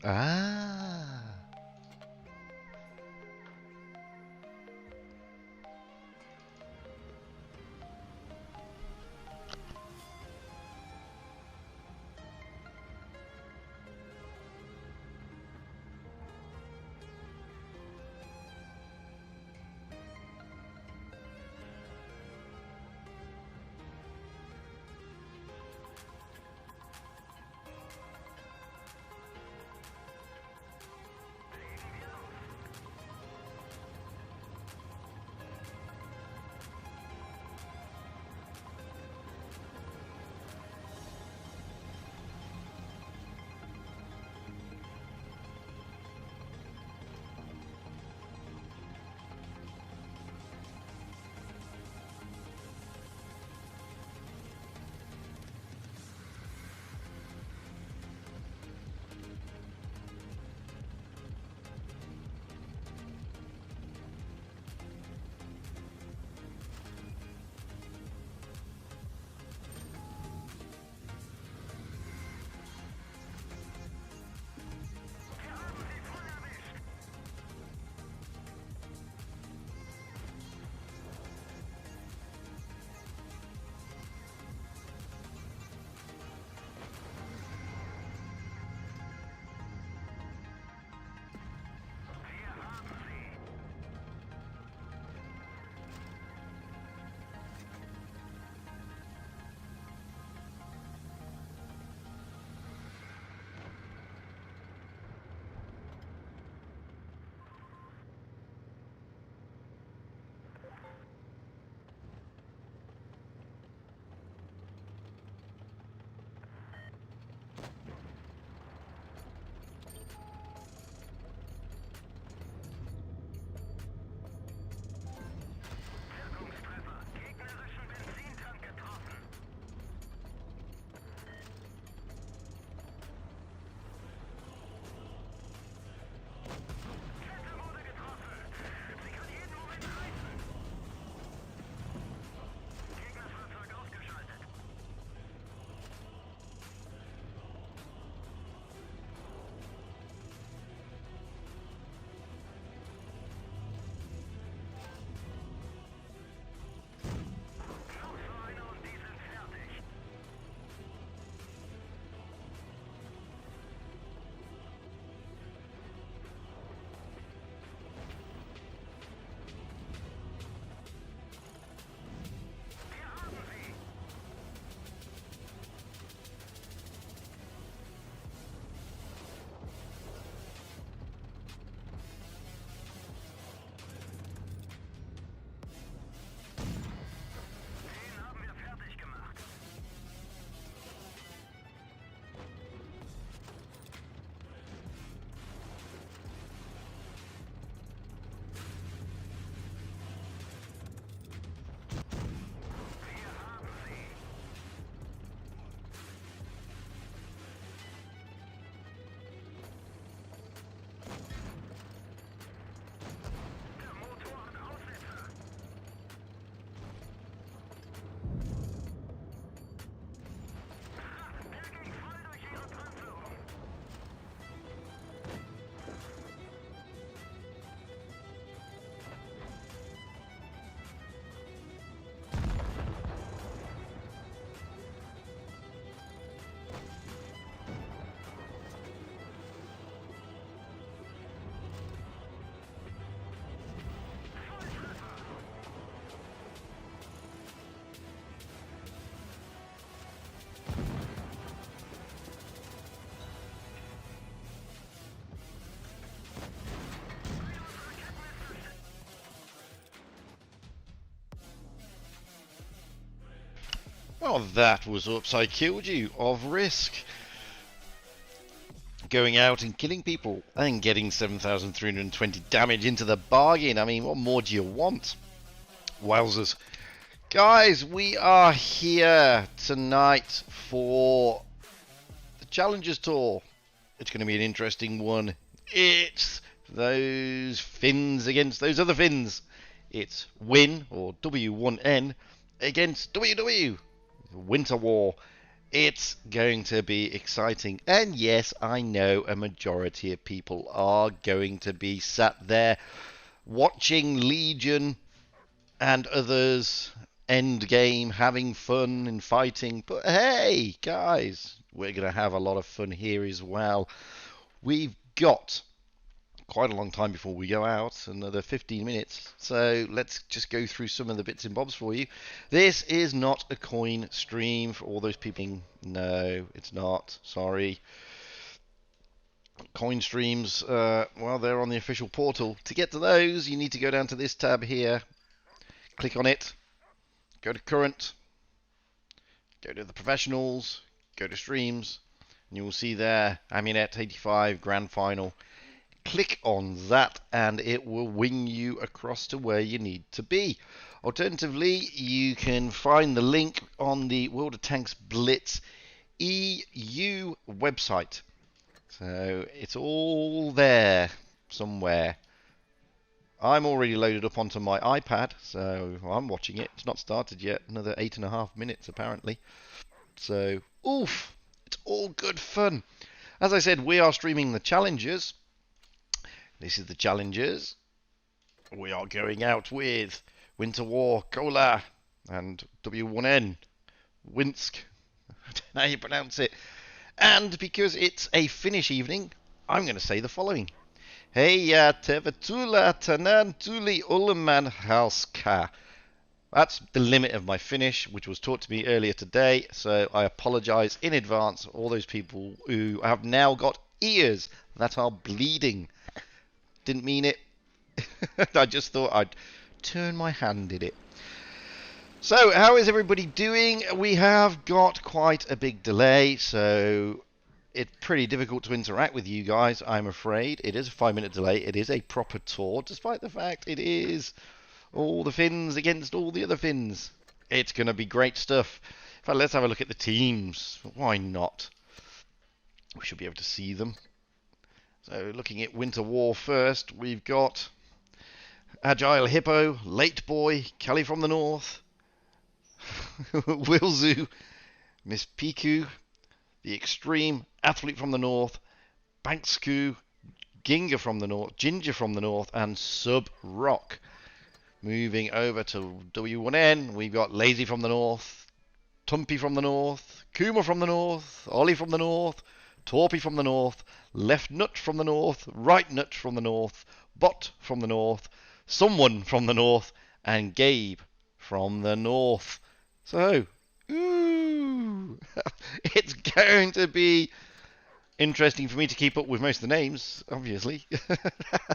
Ah. Well, that was Oops, I Killed You of Risk. Going out and killing people and getting 7,320 damage into the bargain. I mean, what more do you want? Wowzers. Guys, we are here tonight for the Challengers Tour. It's going to be an interesting one. It's those Finns against those other Finns. It's Win, or W1N, against WW. Winter War. It's going to be exciting. And yes, I know a majority of people are going to be sat there watching Legion and others end game, having fun and fighting. But hey, guys, we're going to have a lot of fun here as well. We've got quite a long time before we go out, another 15 minutes. So let's just go through some of the bits and bobs for you. This is not a coin stream for all those people. No, it's not. Sorry. Coin streams, well, they're on the official portal. To get to those, you need to go down to this tab here. Click on it. Go to current. Go to the professionals. Go to streams. And you will see there, Amunet 85 Grand Final. Click on that and it will wing you across to where you need to be. Alternatively, you can find the link on the World of Tanks Blitz EU website. So it's all there somewhere. I'm already loaded up onto my iPad, so I'm watching it. It's not started yet. Another 8.5 minutes apparently. So, oof, it's all good fun. As I said, we are streaming the challenges. This is the challengers. We are going out with Winter War, Kola, and W1N, Winsk. I don't know how you pronounce it. And because it's a Finnish evening, I'm going to say the following. Heija tervetuloa tänään tuli olemaan hauska. That's the limit of my Finnish, which was taught to me earlier today. So I apologize in advance for all those people who have now got ears that are bleeding. Didn't mean it. I just thought I'd turn my hand in it. So, how is everybody doing? We have got quite a big delay, so it's pretty difficult to interact with you guys, I'm afraid. It is a 5-minute delay. It is a proper tour, despite the fact it is all the Finns against all the other Finns. It's going to be great stuff. In fact, let's have a look at the teams. Why not? We should be able to see them. So looking at Winter War first, we've got Agile Hippo, Late Boy, Kelly from the North, Wilzu, Miss Piku, the Extreme, Athlete from the North, Banksku, Ginger from the North, and Sub Rock. Moving over to W1N, we've got Lazy from the North, Tumpy from the North, Kuma from the North, Ollie from the North, Torpy from the North, Left Nut from the North, Right Nut from the North, Bot from the North, Someone from the North, and Gabe from the North. So, ooh, it's going to be interesting for me to keep up with most of the names, obviously.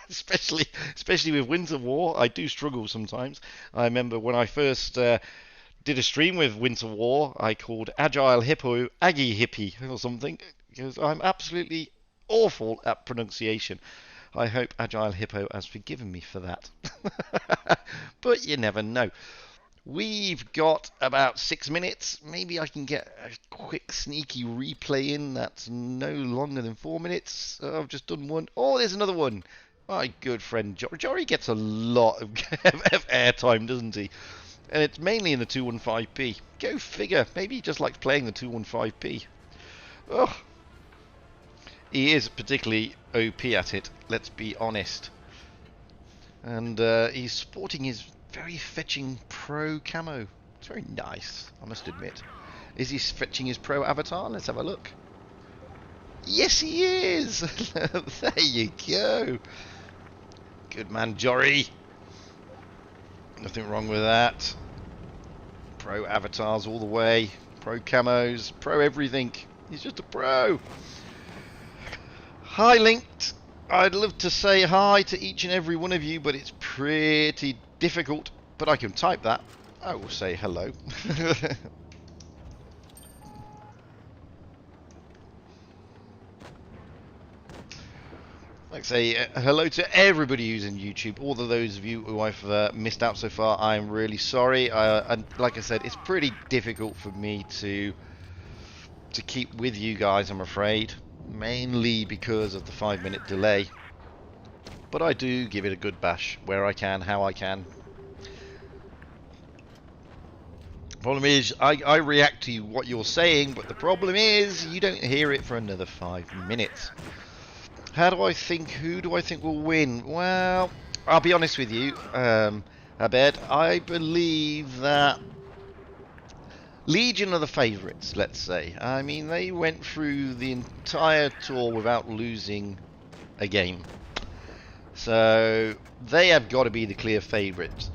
especially with Winter War. I do struggle sometimes. I remember when I first did a stream with Winter War, I called Agile Hippo Aggie Hippie or something, because I'm absolutely awful at pronunciation. I hope Agile Hippo has forgiven me for that. But you never know. We've got about 6 minutes. Maybe I can get a quick sneaky replay in that's no longer than 4 minutes. I've just done one. Oh, there's another one. My good friend Jory. Jory gets a lot of airtime, doesn't he? And it's mainly in the 215p. Go figure. Maybe he just likes playing the 215p. Oh, he is particularly OP at it, let's be honest. And he's sporting his very fetching pro camo. It's very nice, I must admit. Is he fetching his pro avatar? Let's have a look. Yes, he is! There you go. Good man, Jory. Nothing wrong with that. Pro avatars all the way. Pro camos. Pro everything. He's just a pro. Hi, Linked. I'd love to say hi to each and every one of you, but it's pretty difficult. But I can type that. I will say hello. Like I say hello to everybody who's in YouTube. All of those of you who I've missed out so far, I'm really sorry. And like I said, it's pretty difficult for me to keep with you guys, I'm afraid. Mainly because of the 5-minute delay. But I do give it a good bash where I can, how I can. Problem is, I react to what you're saying, but the problem is, you don't hear it for another 5 minutes. How do I think? Who do I think will win? Well, I'll be honest with you, Abed. I believe that Legion are the favourites, let's say. I mean, they went through the entire tour without losing a game. So, they have got to be the clear favourites.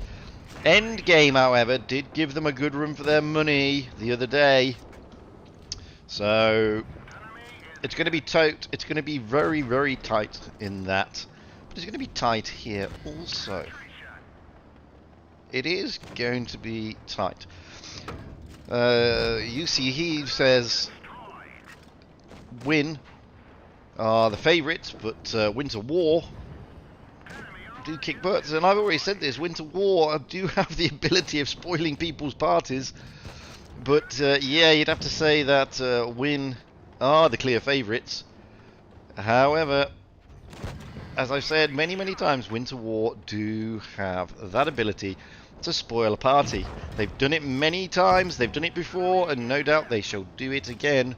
Endgame, however, did give them a good run for their money the other day. So, it's going to be tight. It's going to be very, very tight in that. But it's going to be tight here also. It is going to be tight. UC Heave says Win are the favourites, but Winter War do kick butts. And I've already said this, Winter War do have the ability of spoiling people's parties. But yeah, you'd have to say that Win are the clear favourites. However, as I've said many, many times, Winter War do have that ability to spoil a party. They've done it many times, they've done it before, and no doubt they shall do it again.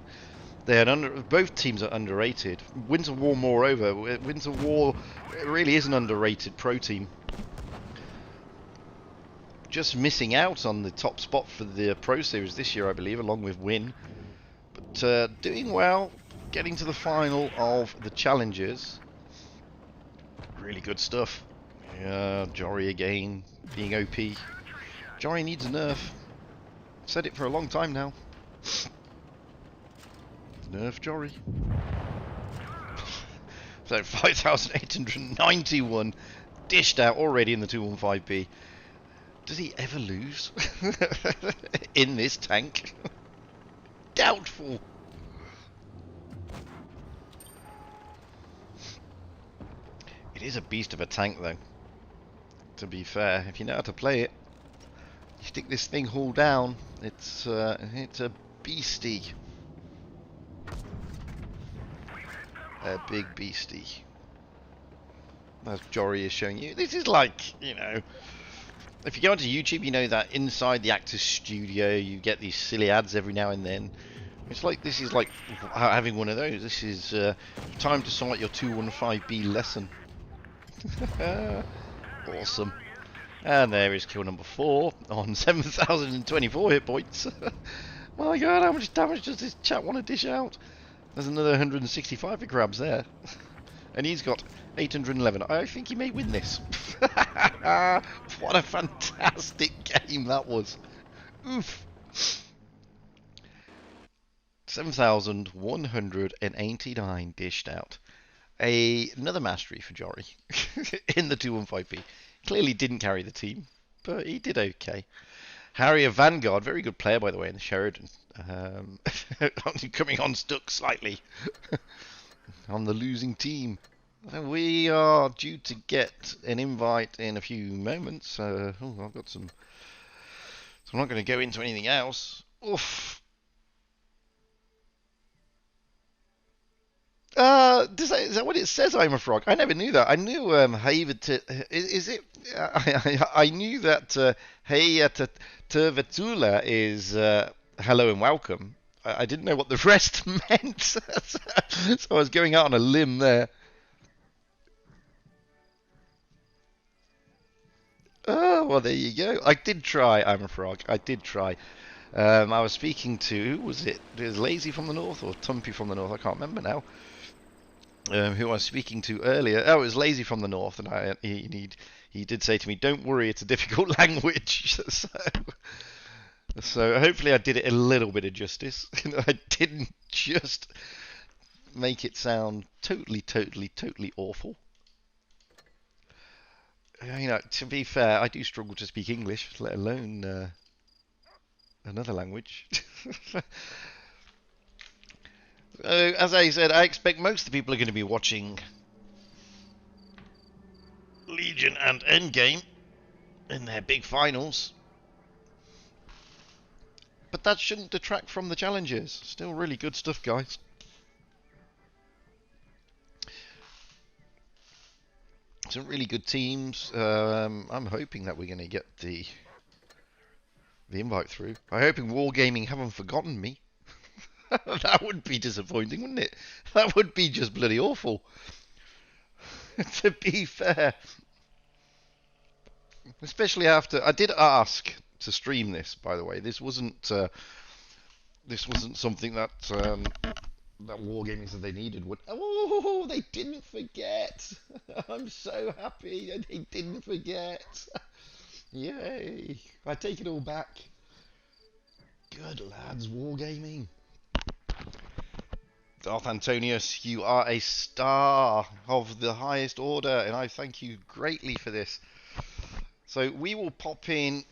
Both teams are underrated. Winter War, moreover, Winter War really is an underrated pro team. Just missing out on the top spot for the Pro Series this year, I believe, along with Win. But doing well, getting to the final of the Challengers. Really good stuff. Jory again, being OP. Jory needs a nerf. Said it for a long time now. Nerf Jory. So 5,891 dished out already in the 215B. Does he ever lose in this tank? Doubtful. It is a beast of a tank, though. To be fair, if you know how to play it, you stick this thing hull down. It's a beastie. A big beastie. As Jory is showing you, this is like, you know, if you go onto YouTube, you know that inside the actor's studio, you get these silly ads every now and then. It's like, this is like having one of those. This is time to start your 215B lesson. Awesome. And there is kill number 4 on 7,024 hit points. My god, how much damage does this chap want to dish out? There's another 165 for grabs there. And he's got 811. I think he may win this. What a fantastic game that was. Oof. 7,189 dished out. Another mastery for Jory in the 215B. Clearly didn't carry the team, but he did okay. Harry of Vanguard, very good player by the way in the Sheridan. Coming unstuck slightly on the losing team. We are due to get an invite in a few moments. I've got some. So I'm not going to go into anything else. Oof. Is that what it says? I'm a frog. I never knew that. I knew is it? I knew that Hey Tervetula is hello and welcome. I didn't know what the rest meant, so I was going out on a limb there. Oh well, there you go. I did try. I'm a frog. I did try. I was speaking to, who was it? It was Lazy from the North or Tumpy from the North? I can't remember now. Who I was speaking to earlier. Oh, it was Lazy from the North, and he did say to me, "Don't worry, it's a difficult language." So hopefully I did it a little bit of justice. I didn't just make it sound totally, totally, totally awful. You know, to be fair, I do struggle to speak English, let alone another language. As I said, I expect most of the people are going to be watching Legion and Endgame in their big finals. But that shouldn't detract from the challenges. Still really good stuff, guys. Some really good teams. I'm hoping that we're going to get the the invite through. I'm hoping Wargaming haven't forgotten me. That would be disappointing, wouldn't it? That would be just bloody awful. To be fair. Especially after I did ask to stream this, by the way. This wasn't something that that Wargaming said they needed. Oh, they didn't forget. I'm so happy and they didn't forget. Yay. I take it all back. Good lads, Wargaming. Darth Antonius, you are a star of the highest order, and I thank you greatly for this. So we will pop in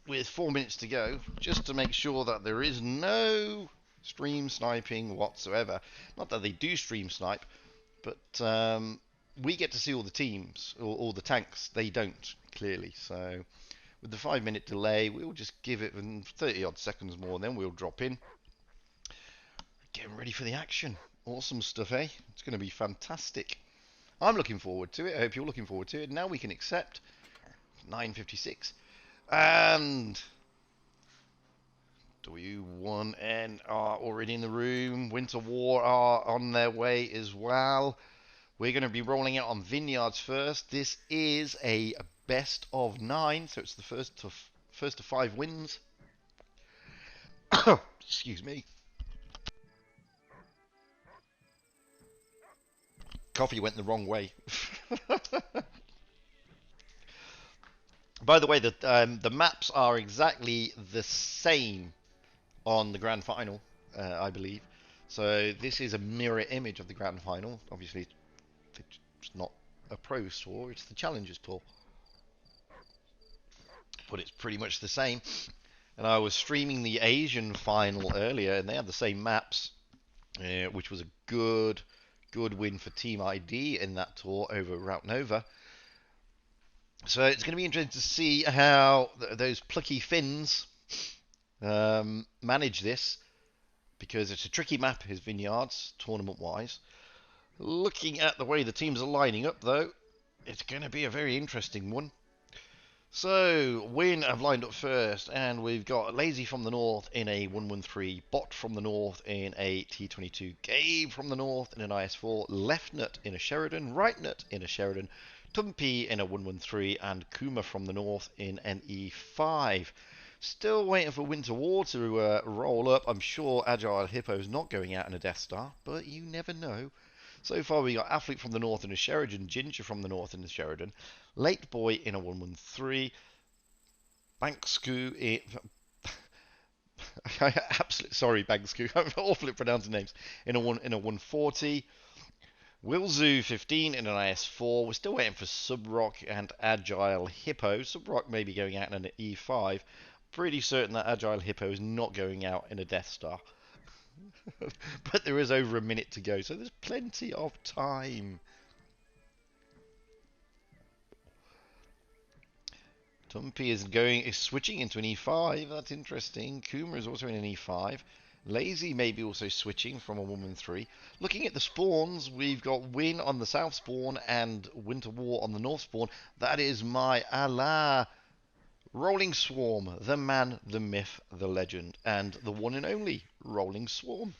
with 4 minutes to go, just to make sure that there is no stream sniping whatsoever. Not that they do stream snipe, but we get to see all the teams, or all the tanks. They don't, clearly. So with the 5-minute delay, we'll just give it 30 odd seconds more, and then we'll drop in. Getting ready for the action. Awesome stuff, eh? It's going to be fantastic. I'm looking forward to it. I hope you're looking forward to it. Now we can accept 9:56. And W1N are already in the room. Winter War are on their way as well. We're going to be rolling out on Vineyards first. This is a best of 9, so it's the first to 5 wins. Excuse me. Coffee went the wrong way. By the way, the maps are exactly the same on the grand final, I believe. So this is a mirror image of the grand final. Obviously, it's not a pros tour; it's the challengers tour, but it's pretty much the same. And I was streaming the Asian final earlier, and they had the same maps, which was a good win for Team ID in that tour over Route Nova. So it's going to be interesting to see how those plucky Finns manage this, because it's a tricky map, his Vineyards, tournament-wise. Looking at the way the teams are lining up, though, it's going to be a very interesting one. So, Win have lined up first, and we've got Lazy from the north in a 113, Bot from the north in a T22, Gabe from the north in an IS4, Left Nut in a Sheridan, Right Nut in a Sheridan, Tumpy in a 113, and Kuma from the north in an E5. Still waiting for Winter War to roll up. I'm sure Agile Hippo's not going out in a Death Star, but you never know. So far we got Athlete from the north in a Sheridan, Ginger from the north in a Sheridan, Late Boy in a 113, Banksku in... Absolutely sorry, Banksku. I'm awful at pronouncing names. In a 140. Wilzu 15 in an IS4. We're still waiting for Subrock and Agile Hippo. Subrock may be going out in an E5. Pretty certain that Agile Hippo is not going out in a Death Star. But there is over a minute to go, so there's plenty of time. Tumpy is switching into an E5. That's interesting. Kuma is also in an E5. Lazy may be also switching from a 113. Looking at the spawns, we've got Win on the south spawn and Winter War on the north spawn. That is my Allah. Rolling Swarm, the man, the myth, the legend, and the one and only Rolling Swarm.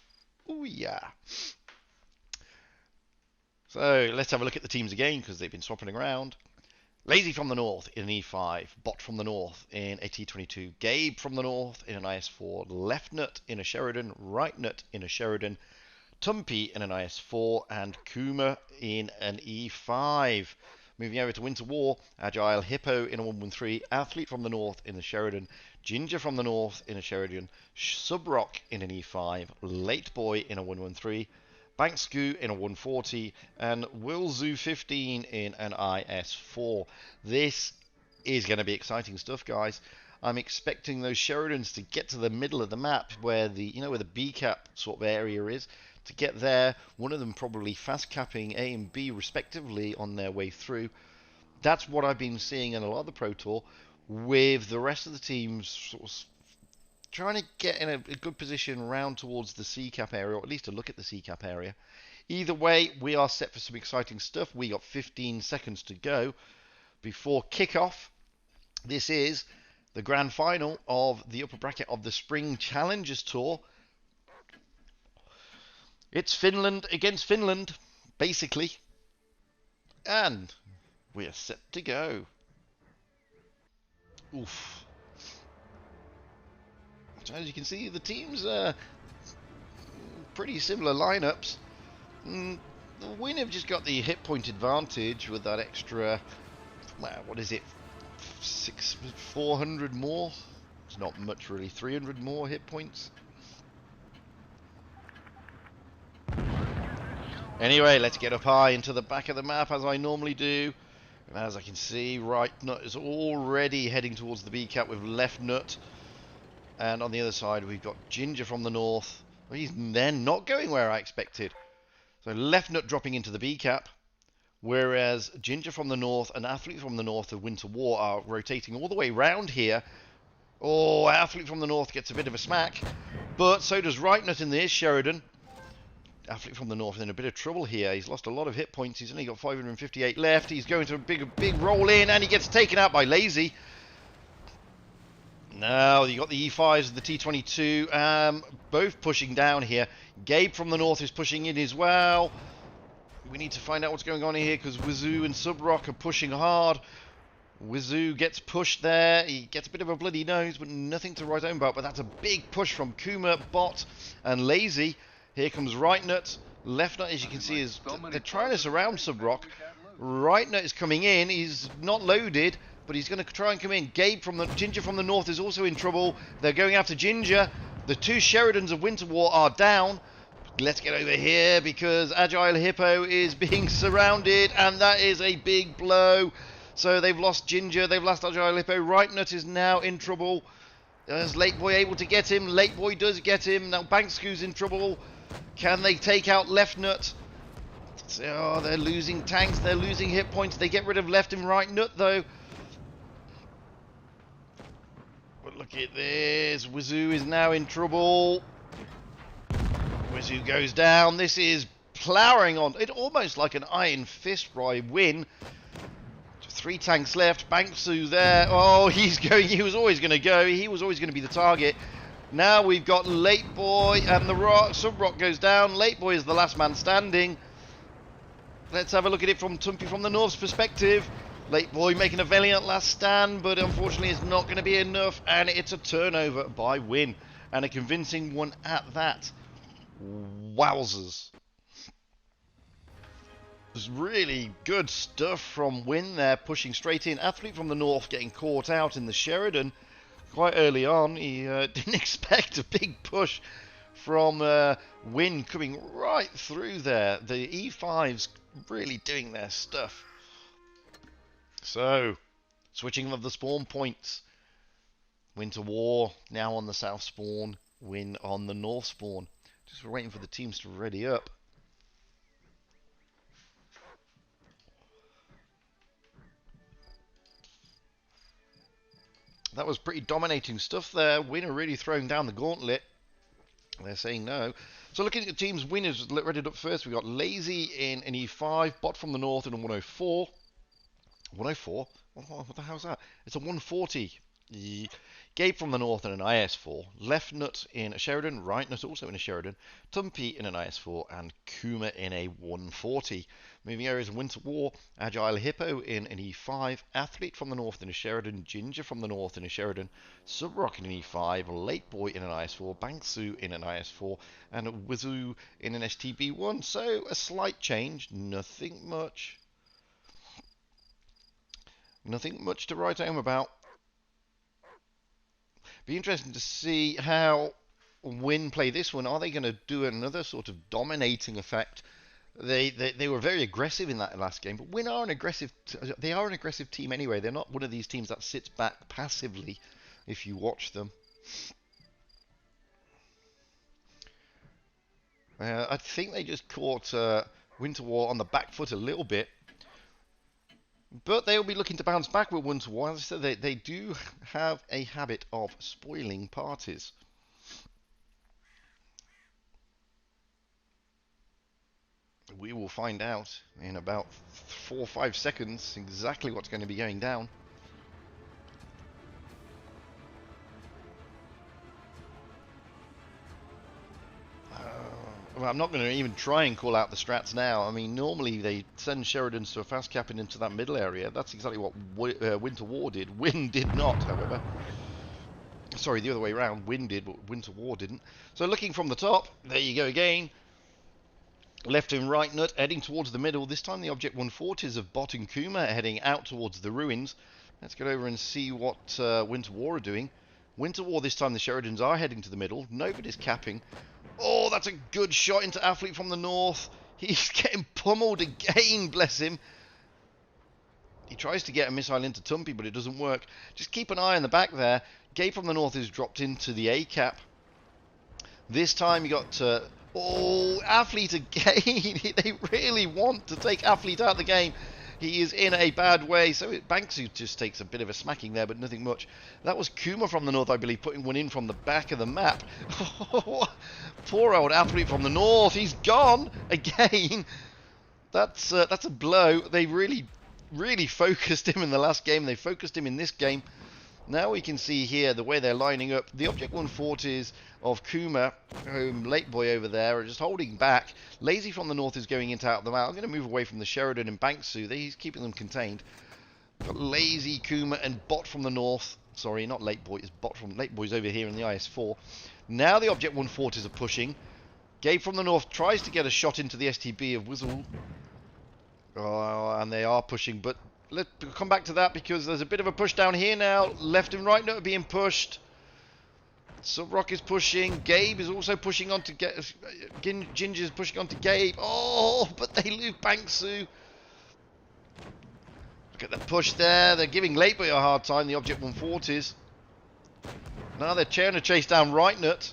Oh yeah. So let's have a look at the teams again, because they've been swapping around. Lazy from the north in an E5, Bot from the north in a T22, Gabe from the north in an IS4, Left Nut in a Sheridan, Right Nut in a Sheridan, Tumpy in an IS4, and Kuma in an E5. Moving over to Winter War, Agile Hippo in a 113, Athlete from the north in a Sheridan, Ginger from the north in a Sheridan, Subrock in an E5, Late Boy in a 113, Banksku in a 140, and Wilzu 15 in an IS4. This is going to be exciting stuff, guys. I'm expecting those Sheridans to get to the middle of the map where the where the B cap sort of area is. To get there, one of them probably fast capping A and B respectively on their way through. That's what I've been seeing in a lot of the Pro Tour, with the rest of the teams sort of trying to get in a good position round towards the C cap area, or at least to look at the C cap area. Either way, we are set for some exciting stuff. We got 15 seconds to go before kickoff. This is the grand final of the upper bracket of the Spring Challengers Tour. It's Finland against Finland, basically. And we are set to go. Oof. So as you can see, the teams are pretty similar lineups. The Win have just got the hit point advantage with that extra, well, what is it, 400 more? It's not much really, 300 more hit points. Anyway, let's get up high into the back of the map as I normally do. And as I can see, right nut is already heading towards the B cap with left nut. And on the other side, we've got Ginger from the north. Well, he's then not going where I expected. So left nut dropping into the B cap, whereas Ginger from the north and Athlete from the north of Winter War are rotating all the way round here. Oh, Athlete from the north gets a bit of a smack, but so does right nut in this Sheridan. Athlete from the north is in a bit of trouble here. He's lost a lot of hit points. He's only got 558 left. He's going to a big roll in, and he gets taken out by Lazy. Now you got the E5s and the T22, both pushing down here. Gabe from the north is pushing in as well. We need to find out what's going on here because Wazoo and Subrock are pushing hard. Wazoo gets pushed there. He gets a bit of a bloody nose, but nothing to write home about. But that's a big push from Kuma, Bot, and Lazy. Here comes Right Nut. Left Nut, as you can see, is they're trying to surround Subrock. Right Nut is coming in. He's not loaded, but he's going to try and come in. Gabe from the Ginger from the north is also in trouble. They're going after Ginger. The two Sheridans of Winter War are down. Let's get over here because Agile Hippo is being surrounded, and that is a big blow. So they've lost Ginger, they've lost Agile Hippo. Right Nut is now in trouble. Is Late Boy able to get him? Late Boy does get him. Now Bankscoo's in trouble. Can they take out Left Nut? Oh, they're losing tanks, they're losing hit points. They get rid of Left and Right Nut though. But look at this. Wazoo is now in trouble. Wazoo goes down. This is ploughing on. It almost like an Iron Fist ride win. 3 tanks left. Banksu there. Oh, he's going. He was always going to go. He was always going to be the target. Now we've got Late Boy and the Subrock goes down. Late Boy is the last man standing. Let's have a look at it from Tumpy from the North's perspective. Late Boy making a valiant last stand, but unfortunately it's not going to be enough, and it's a turnover by Win, and a convincing one at that. Wowzers. There's really good stuff from Win there, pushing straight in. Athlete from the North getting caught out in the Sheridan quite early on. He didn't expect a big push from Win coming right through there. The E5's really doing their stuff. So, switching of the spawn points. Winter War now on the south spawn, Win on the north spawn. Just waiting for the teams to ready up. That was pretty dominating stuff there. Win are really throwing down the gauntlet. They're saying no. So looking at the teams, Win is readied up first. We've got Lazy in an E5, Bot from the north in a 104. 104? What the hell's that? It's a 140. Gabe from the north in an IS4. Left Nut in a Sheridan. Right Nut also in a Sheridan. Tumpy in an IS4. And Kuma in a 140. Moving areas of Winter War. Agile Hippo in an E5. Athlete from the north in a Sheridan. Ginger from the north in a Sheridan. Subrock in an E5. Late Boy in an IS4. Banksu in an IS4. And Wazoo in an STB1. So a slight change. Nothing much. Nothing much to write home about. Be interesting to see how Win play this one. Are they going to do another sort of dominating effect? They were very aggressive in that last game, but Win are an aggressive. They are an aggressive team anyway. They're not one of these teams that sits back passively. If you watch them, I think they just caught Winter War on the back foot a little bit. But they'll be looking to bounce back with Winter War. As I said, they do have a habit of spoiling parties. We will find out in about 4 or 5 seconds exactly what's going to be going down. Well, I'm not going to even try and call out the strats now. I mean, normally they send Sheridans to a fast capping into that middle area. That's exactly what Winter War did. Win did not, however. Sorry, the other way around. Win did, but Winter War didn't. So looking from the top, there you go again. Left and right nut heading towards the middle. This time the Object 140s of Bot and Kuma heading out towards the ruins. Let's get over and see what Winter War are doing. Winter War this time the Sheridans are heading to the middle. Nobody's capping. Oh, that's a good shot into Athlete from the north. He's getting pummeled again, bless him. He tries to get a missile into Tumpy, but it doesn't work. Just keep an eye on the back there. Gabe from the north is dropped into the A-cap. This time you got... oh, Athlete again. They really want to take Athlete out of the game. He is in a bad way. So Banksu just takes a bit of a smacking there, but nothing much. That was Kuma from the north, I believe, putting one in from the back of the map. Poor old Athlete from the north. He's gone again. That's a blow. They really focused him in the last game. They focused him in this game. Now we can see here the way they're lining up. The Object 140s of Kuma, Late Boy over there, are just holding back. Lazy from the north is going into out of them out. I'm going to move away from the Sheridan and Banksu. He's keeping them contained. Got Lazy, Kuma, and Bot from the north. Sorry, not Late Boy. It's Bot from Late Boy's over here in the IS-4. Now the Object 140s are pushing. Gabe from the north tries to get a shot into the STB of Whizzle. Oh, and they are pushing, but let's come back to that because there's a bit of a push down here now. Left and right note being pushed. Subrock is pushing. Gabe is also pushing on to get. Ginger is pushing on to Gabe. Oh, but they lose Banksu. Look at the push there. They're giving Lateboy a hard time, the Object 140s. Now they're trying to chase down Right Nut.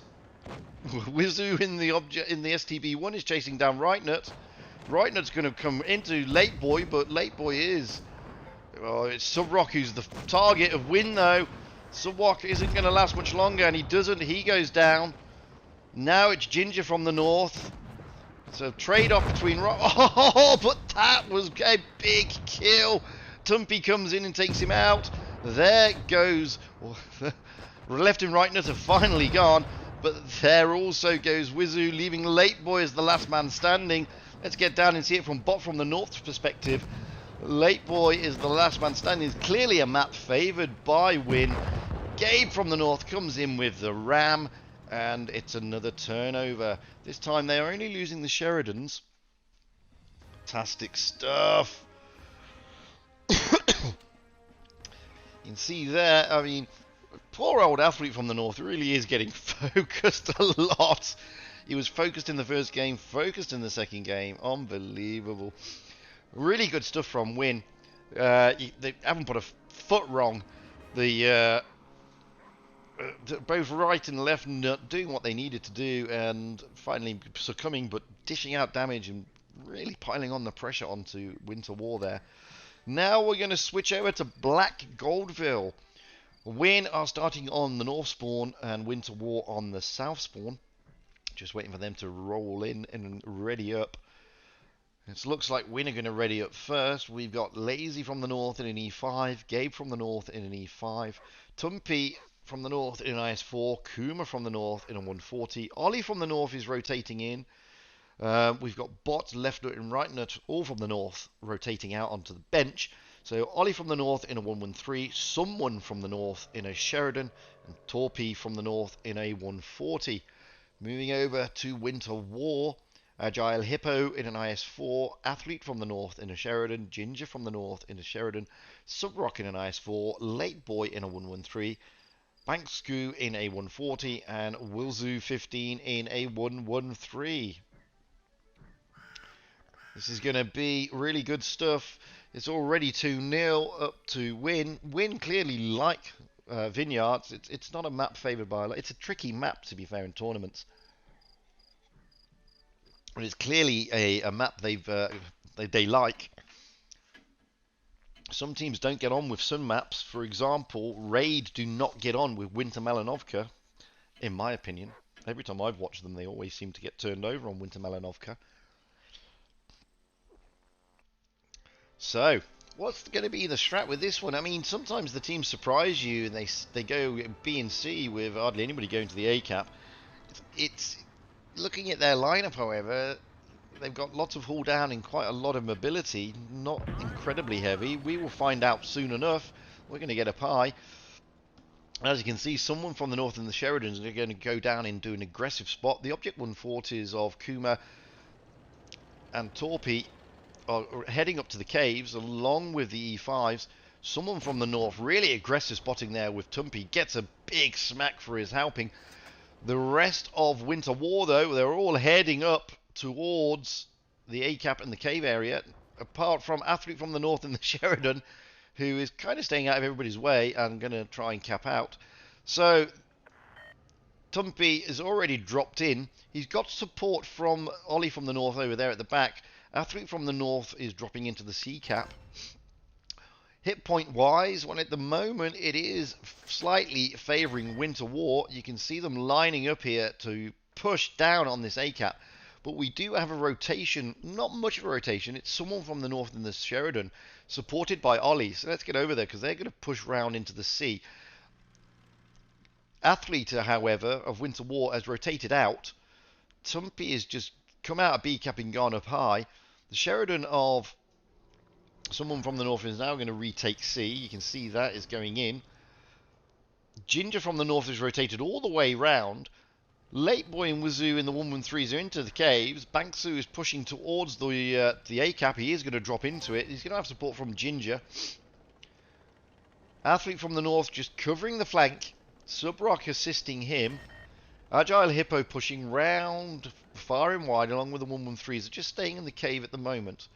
Wizoo in the STB1 is chasing down Right Nut. Right Nut's going to come into Late Boy, but Late Boy is... Oh, it's Subrock who's the target of Win, though. Subrock isn't going to last much longer, and he doesn't. He goes down. Now it's Ginger from the north. It's a trade-off between... Oh, but that was a big kill. Tumpy comes in and takes him out. There goes... Left and Right Nut have finally gone, but there also goes Wizoo, leaving Late Boy as the last man standing. Let's get down and see it from Bot from the north's perspective. Late Boy is the last man standing. It's clearly a map favoured by Win. Gabe from the north comes in with the ram, and it's another turnover. This time they are only losing the Sheridans. Fantastic stuff. You can see there, I mean, poor old Athlete from the north really is getting focused a lot. He was focused in the first game, focused in the second game. Unbelievable. Really good stuff from Win. They haven't put a foot wrong. Both right and left nut doing what they needed to do and finally succumbing, but dishing out damage and really piling on the pressure onto Winter War there. Now we're going to switch over to Black Goldville. Win are starting on the north spawn and Winter War on the south spawn. Just waiting for them to roll in and ready up. It looks like Win are going to ready up first. We've got Lazy from the north in an E5, Gabe from the north in an E5, Tumpy from the north in an IS4, Kuma from the north in a 140, Ollie from the north is rotating in. We've got Bot, Left Nut and Right Nut all from the north rotating out onto the bench. So Ollie from the north in a 113, someone from the north in a Sheridan, and Torpy from the north in a 140. Moving over to Winter War, Agile Hippo in an IS4, Athlete from the north in a Sheridan, Ginger from the north in a Sheridan, Subrock in an IS4, Late Boy in a 113, Banksku in a 140, and Wilzoo 15 in a 113. This is going to be really good stuff. It's already 2-0 up to Win. Win clearly like Vineyards. It's not a map favoured by... It's a tricky map, to be fair, in tournaments. But it's clearly a map they like. Some teams don't get on with some maps. For example, Raid do not get on with Winter Melanovka, in my opinion. Every time I've watched them, they always seem to get turned over on Winter Melanovka. So, what's going to be the strat with this one? I mean, sometimes the teams surprise you and they go B and C with hardly anybody going to the A cap. looking at their lineup, however, they've got lots of hull down and quite a lot of mobility, not incredibly heavy. We will find out soon enough. We're going to get up high. As you can see, someone from the north in the Sheridans are going to go down into an aggressive spot. The Object 140s of Kuma and Torpy are heading up to the caves along with the E5s. Someone from the north, really aggressive spotting there with Tumpy, gets a big smack for his helping. The rest of Winter War, though, they're all heading up towards the ACAP and the cave area, apart from Athlete from the north in the Sheridan, who is kind of staying out of everybody's way and going to try and cap out. So Tumpy is already dropped in. He's got support from Ollie from the north over there at the back. Athlete from the north is dropping into the C cap. Hit point wise, well, at the moment it is slightly favouring Winter War. You can see them lining up here to push down on this ACAP. But we do have a rotation, not much of a rotation. It's someone from the north in the Sheridan, supported by Ollie. So let's get over there because they're going to push round into the sea. Athlete, however, of Winter War has rotated out. Tumpy has just come out of B cap and gone up high. The Sheridan of someone from the north is now going to retake C. You can see that is going in. Ginger from the north is rotated all the way round. Late Boy and Wazoo in the 113s are into the caves. Banksu is pushing towards the ACAP. He is going to drop into it. He's going to have support from Ginger. Athlete from the north just covering the flank. Subrock assisting him. Agile Hippo pushing round far and wide along with the 113s. They're just staying in the cave at the moment.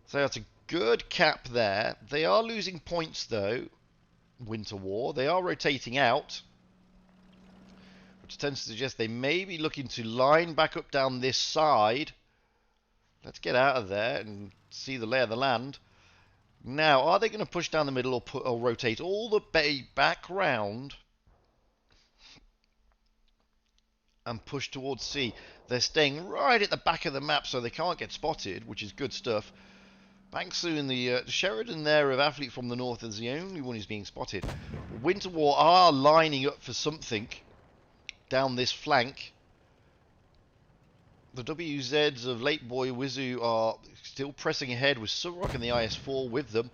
So that's a good cap there. They are losing points though, Winter War. They are rotating out, which tends to suggest they may be looking to line back up down this side. Let's get out of there and see the lay of the land. Now, are they going to push down the middle or rotate all the bay back round and push towards C? They're staying right at the back of the map so they can't get spotted, which is good stuff. Banksu in the Sheridan there of Athlete from the north is the only one who's being spotted. Winter War are lining up for something down this flank. The WZs of Late Boy Wizoo are still pressing ahead with Subrock and the IS-4 with them.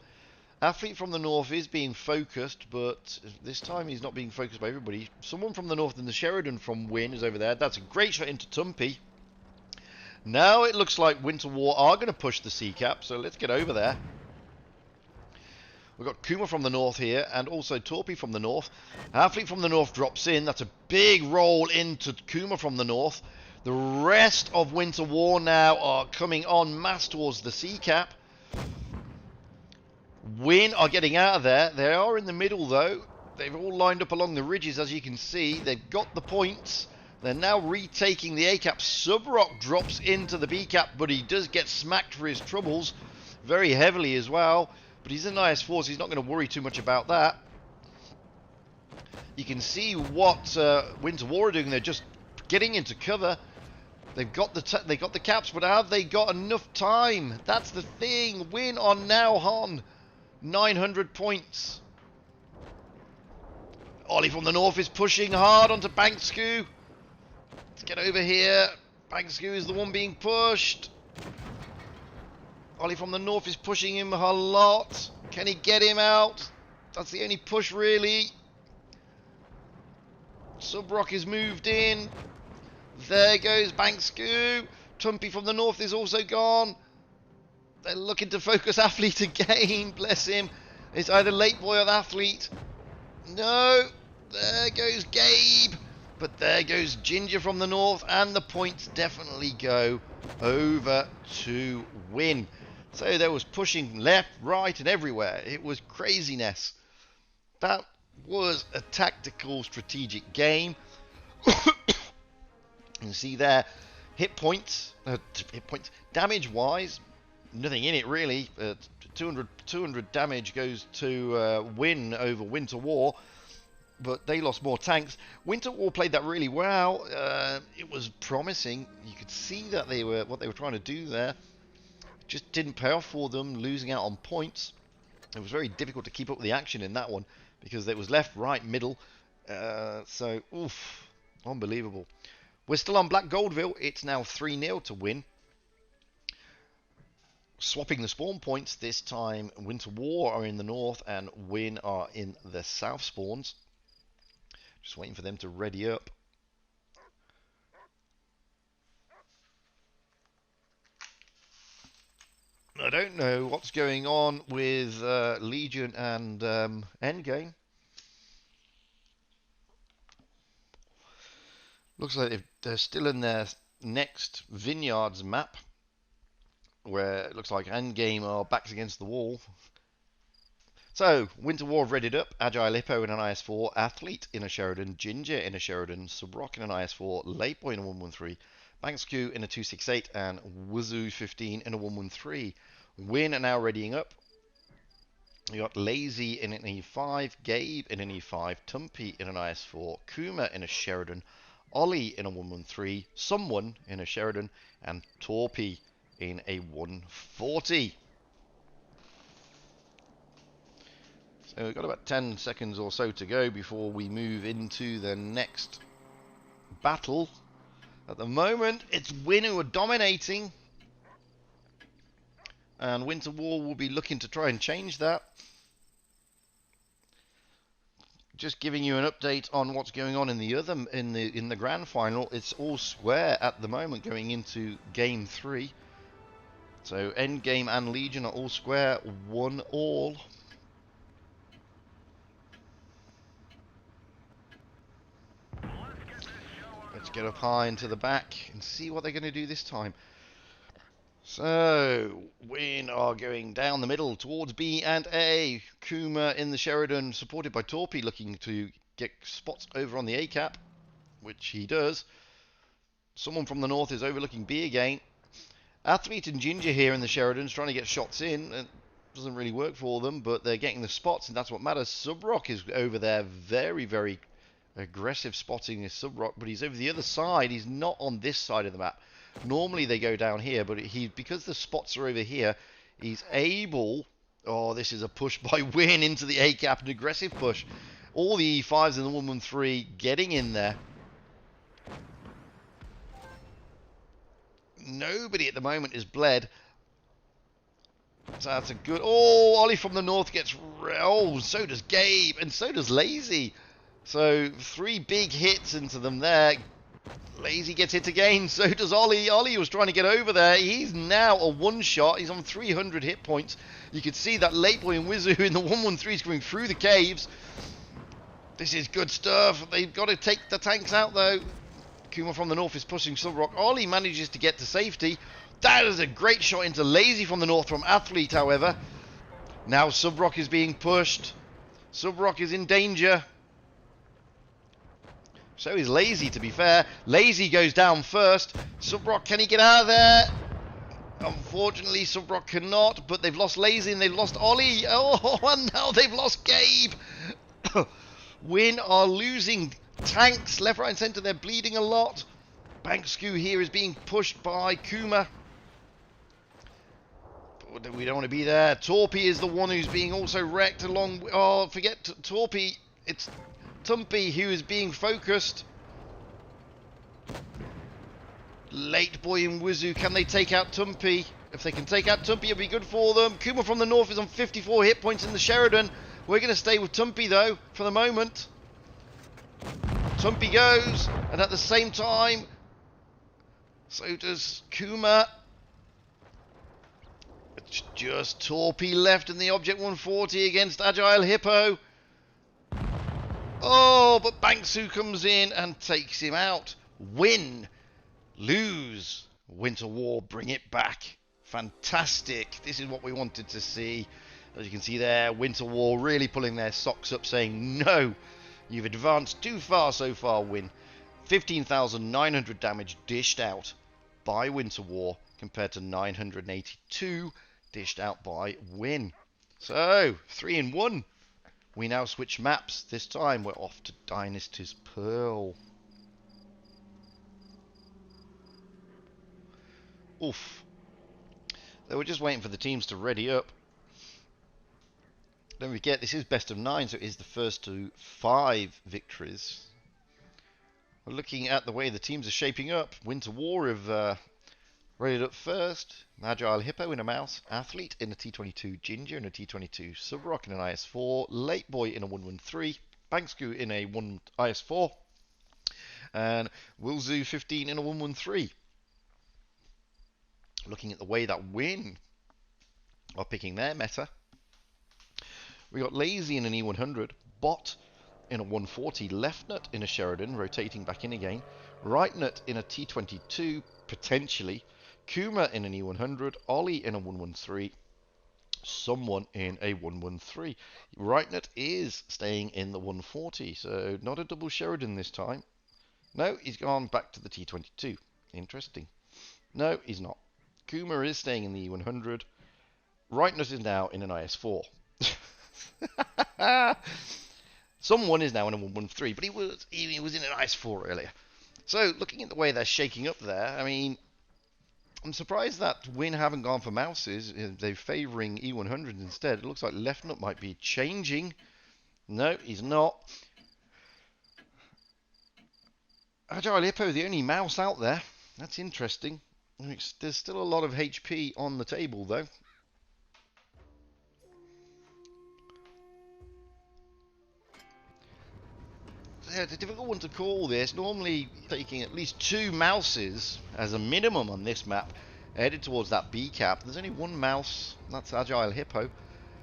Athlete from the north is being focused, but this time he's not being focused by everybody. Someone from the north in the Sheridan from Win is over there. That's a great shot into Tumpy. Now it looks like Winter War are going to push the C-cap, so let's get over there. We've got Kuma from the north here, and also Torpy from the north. Athlete from the north drops in. That's a big roll into Kuma from the north. The rest of Winter War now are coming en masse towards the C-cap. Win are getting out of there. They are in the middle, though. They've all lined up along the ridges, as you can see. They've got the points. They're now retaking the A-cap. Subrock drops into the B-cap, but he does get smacked for his troubles very heavily as well. But he's in IS-4, so he's not going to worry too much about that. You can see what Winter War are doing. They're just getting into cover. They've got the caps, but have they got enough time? That's the thing. Win on now on 900 points. Ollie from the north is pushing hard onto Bankscoo. Let's get over here. Bankscoo is the one being pushed. Ollie from the north is pushing him a lot. Can he get him out? That's the only push, really. Subrock is moved in. There goes Bankscoo. Tumpy from the north is also gone. They're looking to focus Athlete again. Bless him. It's either Late Boy or Athlete. No. There goes Gabe. But there goes Ginger from the north. And the points definitely go over to Win. So there was pushing left, right, and everywhere. It was craziness. That was a tactical, strategic game. You can see there, hit points, damage-wise, nothing in it really. 200 damage goes to Win over Winter War, but they lost more tanks. Winter War played that really well. It was promising. You could see that what they were trying to do there just didn't pay off for them, losing out on points. It was very difficult to keep up with the action in that one because it was left, right, middle. So, oof, unbelievable. We're still on Black Goldville. It's now 3-0 to Win. Swapping the spawn points this time. Winter War are in the north and Win are in the south spawns. Just waiting for them to ready up. I don't know what's going on with Legion and Endgame. Looks like they're still in their next Vineyards map, where it looks like Endgame are backs against the wall. So, Winter War readied up. Agile Hippo in an IS-4, Athlete in a Sheridan, Ginger in a Sheridan, Subrock in an IS-4, Lateboy in a 113, Bankskew in a 268, and Wazoo 15 in a 113. Win are now readying up. You got Lazy in an E5, Gabe in an E5, Tumpy in an IS-4, Kuma in a Sheridan, Ollie in a 113, Someone in a Sheridan, and Torpy in a 140. So we've got about 10 seconds or so to go before we move into the next battle. At the moment, it's Win who are dominating. And Winter War will be looking to try and change that. Just giving you an update on what's going on in the grand final. It's all square at the moment going into game 3. So Endgame and Legion are all square, 1-all. Let's get up high into the back and see what they're going to do this time. So, Win are going down the middle towards B and A. Kuma in the Sheridan, supported by Torpy, looking to get spots over on the A cap, which he does. Someone from the north is overlooking B again. Athlete and Ginger here in the Sheridans trying to get shots in. It doesn't really work for them, but they're getting the spots, and that's what matters. Subrock is over there, very, very aggressive spotting his Subrock, but he's over the other side. He's not on this side of the map. Normally they go down here, but because the spots are over here, he's able... Oh, this is a push by Win into the A cap, an aggressive push. All the E5s and the 113 getting in there. Nobody at the moment is bled. So that's a good... Oh, Ollie from the north gets... Oh, so does Gabe, and so does Lazy. So 3 big hits into them there. Lazy gets hit again, so does Ollie. Ollie was trying to get over there. He's now a one-shot. He's on 300 hit points. You can see that Lateboy and Wizoo in the 113 is going through the caves. This is good stuff. They've got to take the tanks out, though. Kuma from the north is pushing Subrock. Ollie manages to get to safety. That is a great shot into Lazy from the north from Athlete, however. Now Subrock is being pushed. Subrock is in danger. So is Lazy, to be fair. Lazy goes down first. Subrock, can he get out of there? Unfortunately, Subrock cannot, but they've lost Lazy and they've lost Ollie. Oh, and now they've lost Gabe. Win are losing tanks left, right, and centre. They're bleeding a lot. Bankskew here is being pushed by Kuma. But we don't want to be there. Torpy is the one who's being also wrecked along... Oh, forget Torpy. It's Tumpy who is being focused. Lateboy and Wizoo, can they take out Tumpy? If they can take out Tumpy, it'll be good for them. Kuma from the north is on 54 hit points in the Sheridan. We're going to stay with Tumpy, though, for the moment. Tumpy goes, and at the same time, so does Kuma. It's just Torpy left in the Object 140 against Agile Hippo. Oh, but Banksu comes in and takes him out. Win. Lose. Winter War, bring it back. Fantastic. This is what we wanted to see. As you can see there, Winter War really pulling their socks up, saying, no, you've advanced too far so far, Win. 15,900 damage dished out by Winter War compared to 982 dished out by Win. So, 3-1. We now switch maps. This time we're off to Dynasty's Pearl. Oof. They were just waiting for the teams to ready up. Don't forget, this is best of 9, so it is the first to 5 victories. Looking at the way the teams are shaping up, Winter War have rated up first. Agile Hippo in a Mouse, Athlete in a T22, Ginger in a T22, Subrock in an IS4, Late Boy in a 113, Banksku in a IS4, and Wilzoo 15 in a 113. Looking at the way that Win are picking their meta, we got Lazy in an E100, Bot in a 140, Left Nut in a Sheridan, rotating back in again, Right Nut in a T22, potentially, Kuma in an E100, Ollie in a 113, someone in a 113. Right Nut is staying in the 140, so not a double Sheridan this time. No, he's gone back to the T22. Interesting. No, he's not. Kuma is staying in the E100. Right Nut is now in an IS4. Someone is now in a 113, but he was in an IS4 earlier. So, looking at the way they're shaking up there, I mean, I'm surprised that Win haven't gone for Mouses. They're favouring E100s instead. It looks like Left Nut might be changing. No, he's not. Agile Hippo, the only mouse out there. That's interesting. There's still a lot of HP on the table, though. Yeah, it's a difficult one to call this. Normally taking at least 2 mouses as a minimum on this map, headed towards that B cap. There's only 1 mouse, that's Agile Hippo,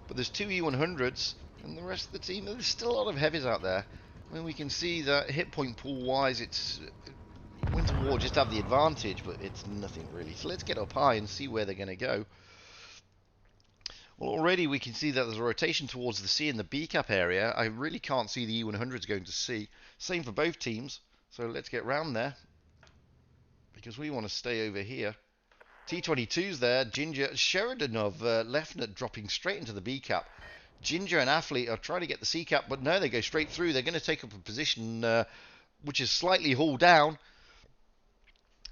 but there's 2 E100s, and the rest of the team, there's still a lot of heavies out there. I mean, we can see that hit point pool wise, it's Winter War just have the advantage, but it's nothing really. So let's get up high and see where they're going to go. Well, already we can see that there's a rotation towards the C and the B cap area. I really can't see the E100s going to C. Same for both teams. So let's get round there, because we want to stay over here. T22's there. Ginger, Sheridan of Left Nut dropping straight into the B cap. Ginger and Athlete are trying to get the C cap, but no, they go straight through. They're going to take up a position which is slightly hull down.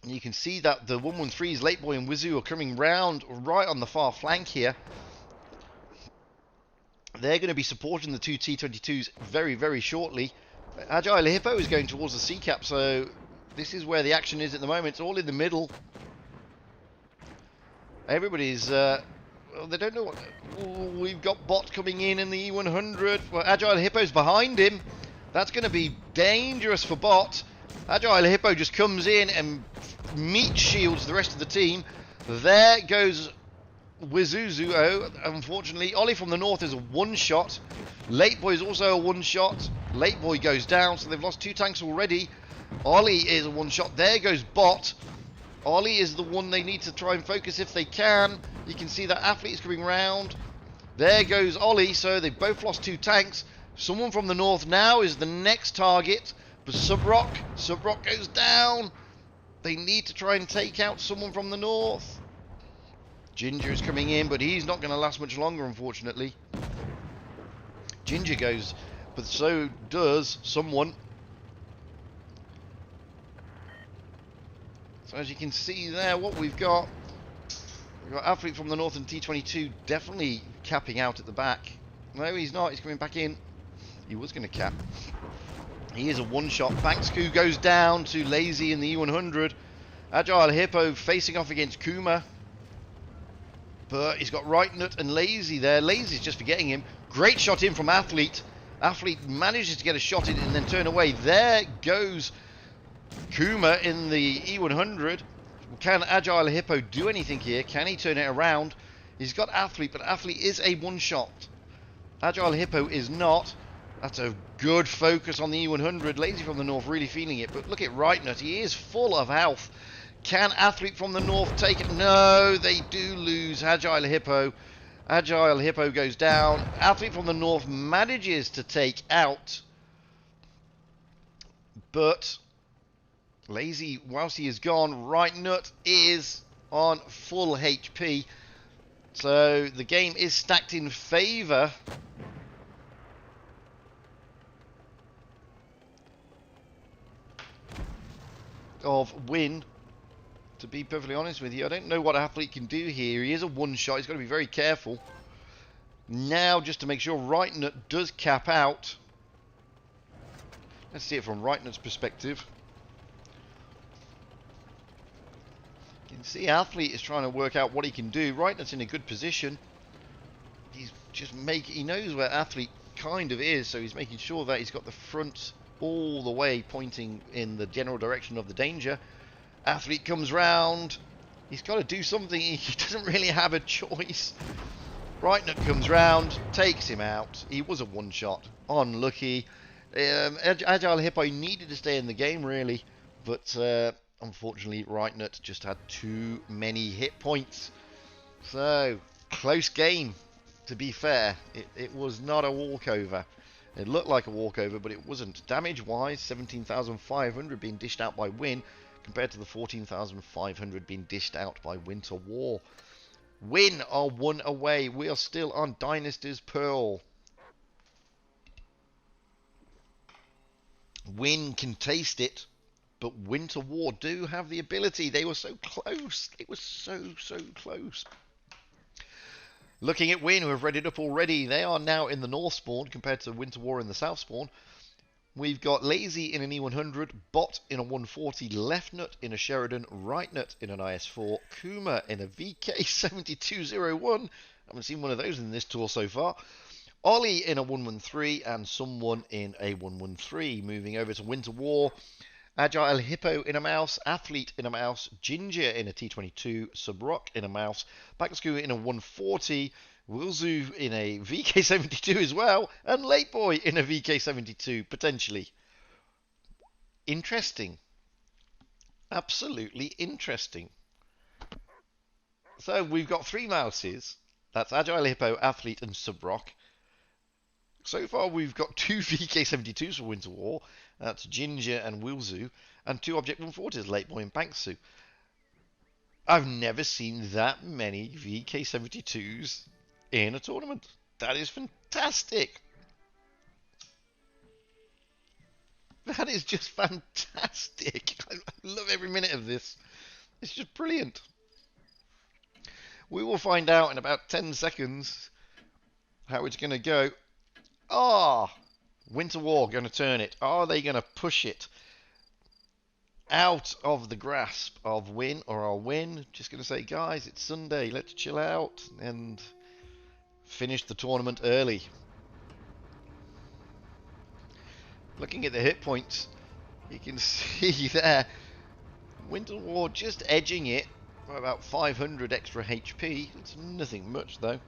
And you can see that the 113s, Late Boy and Wizoo, are coming round right on the far flank here. They're going to be supporting the 2 T22s very, very shortly. Agile Hippo is going towards the C cap, so this is where the action is at the moment. It's all in the middle. Everybody's well, they don't know what. Ooh, we've got Bot coming in the E100. Well, Agile Hippo's behind him. That's going to be dangerous for Bot. Agile Hippo just comes in and meat shields the rest of the team. There goes Wizuzu. Oh, unfortunately, Ollie from the north is a one-shot. Late Boy is also a one-shot. Late Boy goes down, so they've lost 2 tanks already. Ollie is a one-shot. There goes Bot. Ollie is the one they need to try and focus if they can. You can see that Athlete is coming round. There goes Ollie, so they've both lost 2 tanks. Someone from the north now is the next target. But Subrock goes down. They need to try and take out someone from the north. Ginger is coming in, but he's not going to last much longer, unfortunately. Ginger goes, but so does someone. So as you can see there, what we've got Athlete from the north and T22 definitely capping out at the back. No, he's not. He's coming back in. He was going to cap. He is a one-shot. Banksku goes down to Lazy in the E100. Agile Hippo facing off against Kuma. But he's got Right Nut and Lazy there. Lazy's just forgetting him. Great shot in from Athlete. Athlete manages to get a shot in and then turn away. There goes Kuma in the E100. Can Agile Hippo do anything here? Can he turn it around? He's got Athlete, but Athlete is a one-shot. Agile Hippo is not. That's a good focus on the E100. Lazy from the north really feeling it. But look at Right Nut. He is full of health. Can Athlete from the north take it? No, they do lose. Agile Hippo. Agile Hippo goes down. Athlete from the north manages to take out. But Lazy, whilst he is gone, Right Nut is on full HP. So the game is stacked in favour of Win. To be perfectly honest with you, I don't know what Athlete can do here. He is a one-shot. He's got to be very careful. Now, just to make sure, Right Nut does cap out. Let's see it from Right Nut's perspective. You can see Athlete is trying to work out what he can do. Rightnut's in a good position. He's just he knows where Athlete kind of is, so he's making sure that he's got the front all the way pointing in the general direction of the danger. Athlete comes round. He's got to do something. He doesn't really have a choice. Rightnut comes round, takes him out. He was a one-shot. Unlucky. Agile Hippo needed to stay in the game, really, but unfortunately, Rightnut just had too many hit points. So, close game, to be fair. It was not a walkover. It looked like a walkover, but it wasn't. Damage-wise, 17,500 being dished out by Win, compared to the 14,500 being dished out by Winter War. Win are 1 away. We are still on Dynasty's Pearl. Win can taste it, but Winter War do have the ability. They were so close. It was so close. Looking at Win, who have read it up already, they are now in the North spawn compared to Winter War in the South spawn. We've got Lazy in an E100, Bot in a 140, Left Nut in a Sheridan, Right Nut in an IS4, Kuma in a VK7201. I haven't seen one of those in this tour so far. Ollie in a 113 and someone in a 113. Moving over to Winter War. Agile Hippo in a mouse, Athlete in a mouse, Ginger in a T22, Subrock in a mouse, Backscoo in a 140, Wilzu in a VK72 as well, and Late Boy in a VK72, potentially. Interesting. Absolutely interesting. So we've got 3 mouses. That's Agile Hippo, Athlete, and Subrock. So far we've got 2 VK72s for Winter War. That's Ginger and Wilzu, and 2 Object 140s, Late Boy and Banksu. I've never seen that many VK72s in a tournament. That is fantastic. That is just fantastic. I love every minute of this. It's just brilliant. We will find out in about 10 seconds how it's going to go. Winter War going to turn it. Are they going to push it out of the grasp of Win, or are Win just going to say, guys, it's Sunday, let's chill out and finish the tournament early? Looking at the hit points, you can see there, Winter War just edging it by about 500 extra HP. It's nothing much though.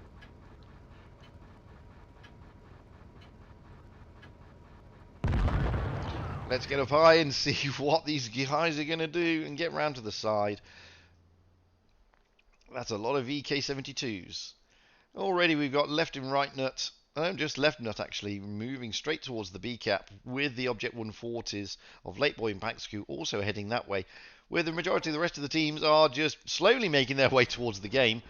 Let's get up high and see what these guys are going to do and get round to the side. That's a lot of VK72s. Already we've got Left and Right Nut. Just Left Nut actually, moving straight towards the B cap with the Object 140s of Late Boy and Paxcu also heading that way, where the majority of the rest of the teams are just slowly making their way towards the game.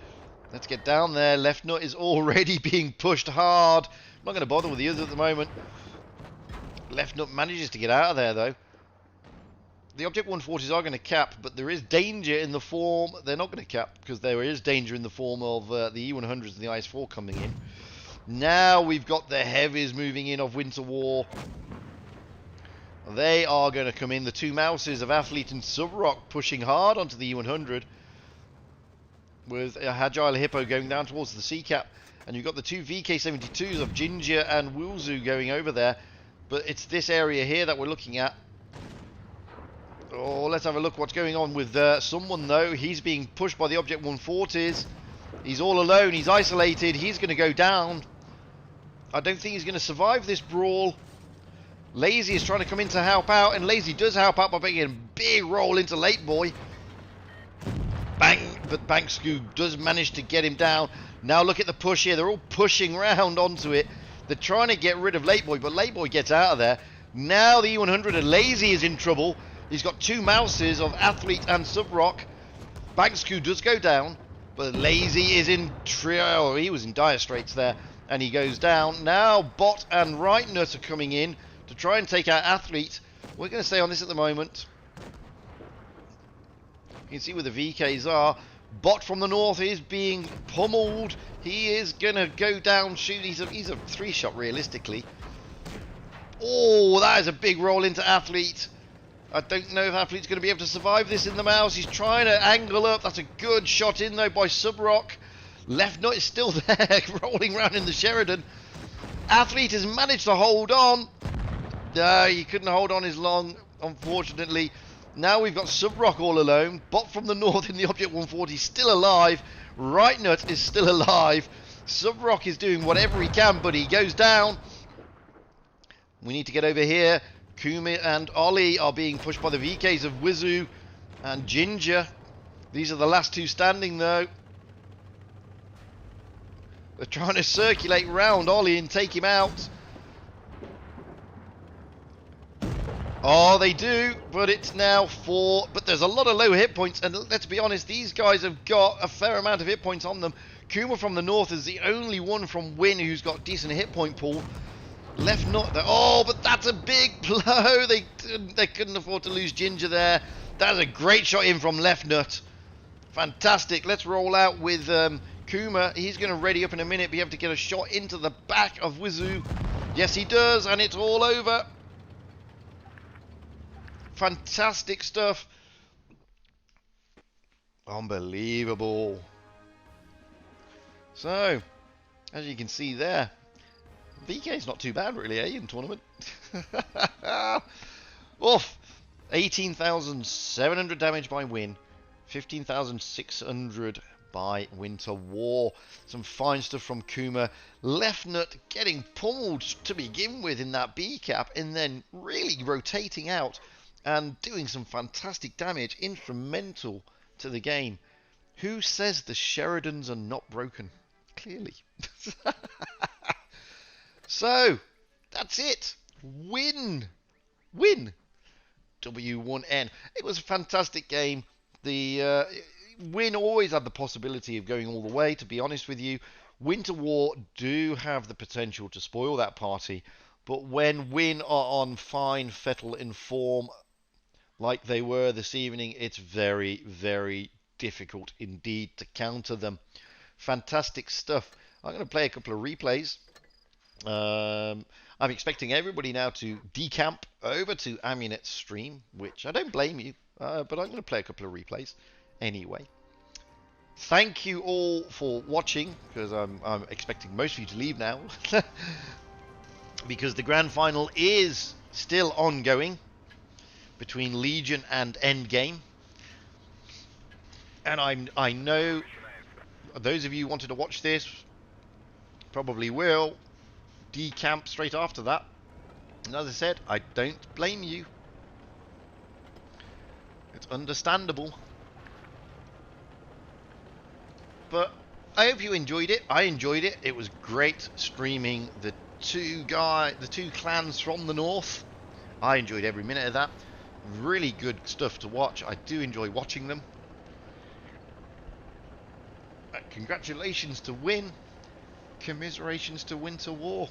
Let's get down there. Left Nut is already being pushed hard. I'm not going to bother with the others at the moment. Left Nut manages to get out of there though. The Object 140s are going to cap, but there is danger in the form. They're not going to cap because there is danger in the form of the E100s and the IS4 coming in. Now we've got the heavies moving in of Winter War. They are going to come in. The 2 mouses of Athlete and Subrock pushing hard onto the E100, with Agile Hippo going down towards the C cap. And you've got the 2 VK72s of Ginger and Wulzu going over there. But it's this area here that we're looking at. Oh, let's have a look what's going on with someone though. He's being pushed by the Object 140s. He's all alone. He's isolated. He's going to go down. I don't think he's going to survive this brawl. Lazy is trying to come in to help out, and Lazy does help out by making a big roll into Late Boy. Bang! But Bankscoo does manage to get him down. Now look at the push here. They're all pushing round onto it. They're trying to get rid of Late Boy, but Late Boy gets out of there. Now the E100 and Lazy is in trouble. He's got 2 mouses of Athlete and Subrock. Bankscoo does go down, but Lazy is in trio. He was in dire straits there, and he goes down. Now Bot and Right Nut are coming in to try and take out Athlete. We're going to stay on this at the moment. You can see where the VKs are. Bot from the north is being pummeled. He is going to go down, shoot. He's a 3-shot realistically. Oh, that is a big roll into Athlete. I don't know if Athlete's going to be able to survive this in the mouse. He's trying to angle up. That's a good shot in, though, by Subrock. Left nut is still there, rolling around in the Sheridan. Athlete has managed to hold on. No, he couldn't hold on as long, unfortunately. Now we've got Subrock all alone. Bot from the north in the Object 140 still alive. Right nut is still alive. Subrock is doing whatever he can, but he goes down. We need to get over here. Kumi and Ollie are being pushed by the VKs of Wizu and Ginger. These are the last two standing, though. They're trying to circulate round Ollie and take him out. Oh, they do, but it's now 4. But there's a lot of low hit points, and let's be honest, these guys have got a fair amount of hit points on them. Kuma from the north is the only one from Win who's got decent hit point pool. Left nut there. Oh, but that's a big blow. They couldn't afford to lose Ginger there. That's a great shot in from left nut. Fantastic. Let's roll out with Kuma. He's going to ready up in a minute, be able to get a shot into the back of Wizu. Yes, he does, and it's all over. Fantastic stuff. Unbelievable. So, as you can see there, VK's not too bad really, in tournament. Oof. 18,700 damage by Win. 15,600 by Winter War. Some fine stuff from Kuma. Left nut getting pummeled to begin with in that B cap, and then really rotating out and doing some fantastic damage, instrumental to the game. Who says the Sheridans are not broken? Clearly. So, that's it. Win. W1N. It was a fantastic game. The Win always had the possibility of going all the way, to be honest with you. Winter War do have the potential to spoil that party, but when Win are on fine fettle in form, like they were this evening, it's very, very difficult indeed to counter them. Fantastic stuff. I'm going to play a couple of replays. I'm expecting everybody now to decamp over to Amunet's stream, which I don't blame you, but I'm going to play a couple of replays anyway. Thank you all for watching, because I'm expecting most of you to leave now, because the grand final is still ongoing between Legion and Endgame, and I know those of you who wanted to watch this probably will decamp straight after that, and as I said, I don't blame you. It's understandable, but I hope you enjoyed it. I enjoyed it. It was great streaming the two clans from the north. I enjoyed every minute of that. Really good stuff to watch. I do enjoy watching them. Congratulations to Win. Commiserations to Winter War.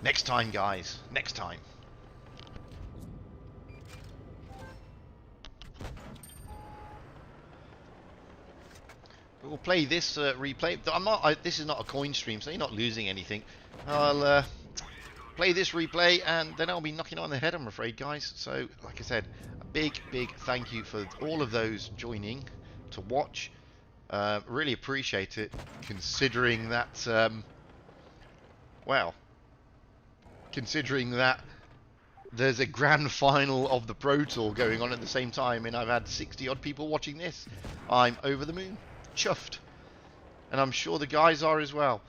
Next time, guys. Next time. We'll play this replay. This is not a coin stream, so you're not losing anything. I'll play this replay, and then I'll be knocking on the head, I'm afraid, guys. So, like I said, a big thank you for all of those joining to watch. Really appreciate it, considering that, well, considering that there's a grand final of the Pro Tour going on at the same time, and I've had 60 odd people watching this. I'm over the moon, chuffed, and I'm sure the guys are as well.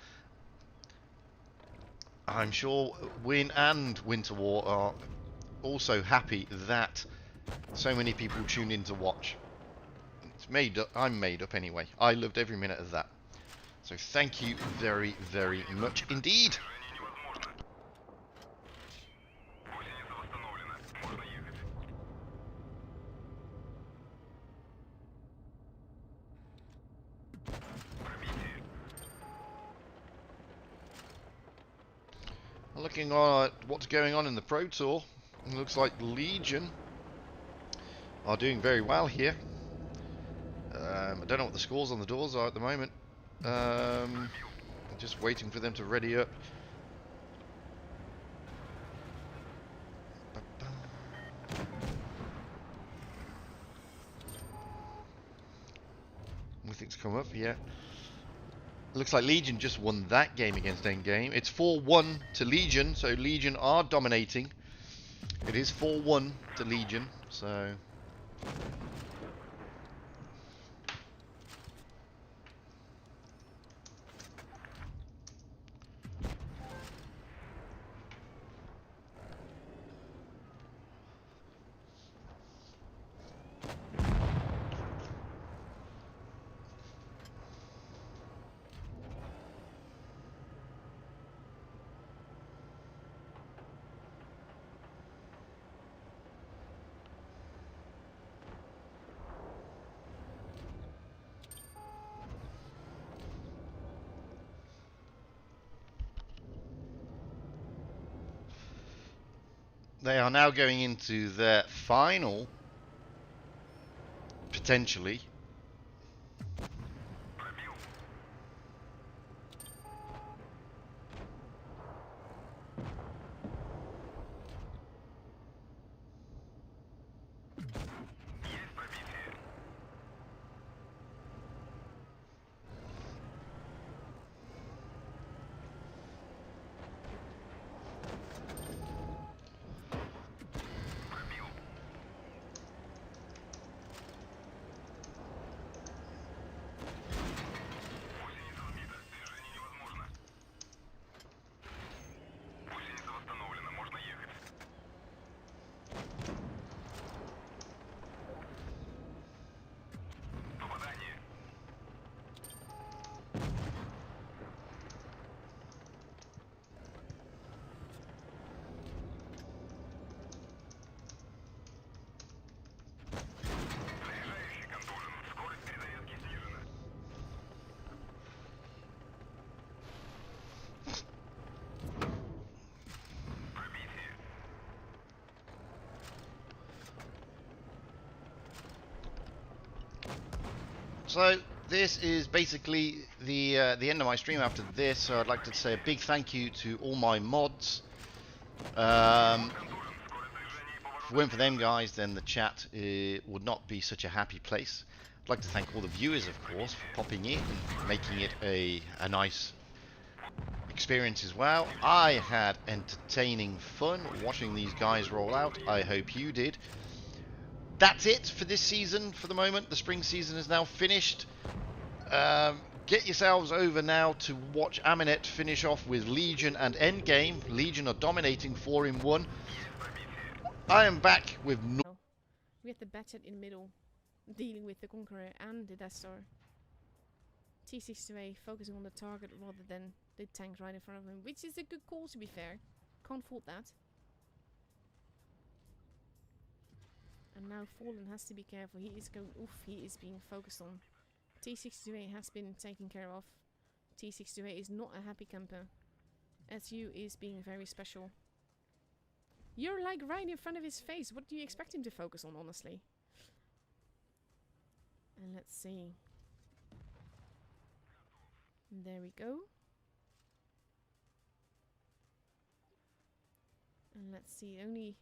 I'm sure Win and Winter War are also happy that so many people tuned in to watch. It's made up. I'm made up anyway. I loved every minute of that. So thank you very, very much indeed. Looking at what's going on in the Pro Tour, it looks like Legion are doing very well here. I don't know what the scores on the doors are at the moment. I'm just waiting for them to ready up. Nothing's come up yet. Looks like Legion just won that game against Endgame. It's 4-1 to Legion, so Legion are dominating. It is 4-1 to Legion, so... They are now going into their final, potentially. So this is basically the end of my stream after this. So I'd like to say a big thank you to all my mods. If it weren't for them guys, then the chat would not be such a happy place. I'd like to thank all the viewers, of course, for popping in and making it a nice experience as well. I had entertaining fun watching these guys roll out. I hope you did. That's it for this season for the moment. The spring season is now finished. Get yourselves over now to watch Aminet finish off with Legion and Endgame. Legion are dominating 4-1. I am back with... We have the Batchet in the middle, dealing with the Conqueror and the Death Star. T62A focusing on the target rather than the tank right in front of him, which is a good call to be fair. Can't fault that. And now Fallen has to be careful. He is going oof, he is being focused on. T62A has been taken care of. T62A is not a happy camper. SU is being very special. You're like right in front of his face. What do you expect him to focus on, honestly? And let's see. There we go. And let's see, only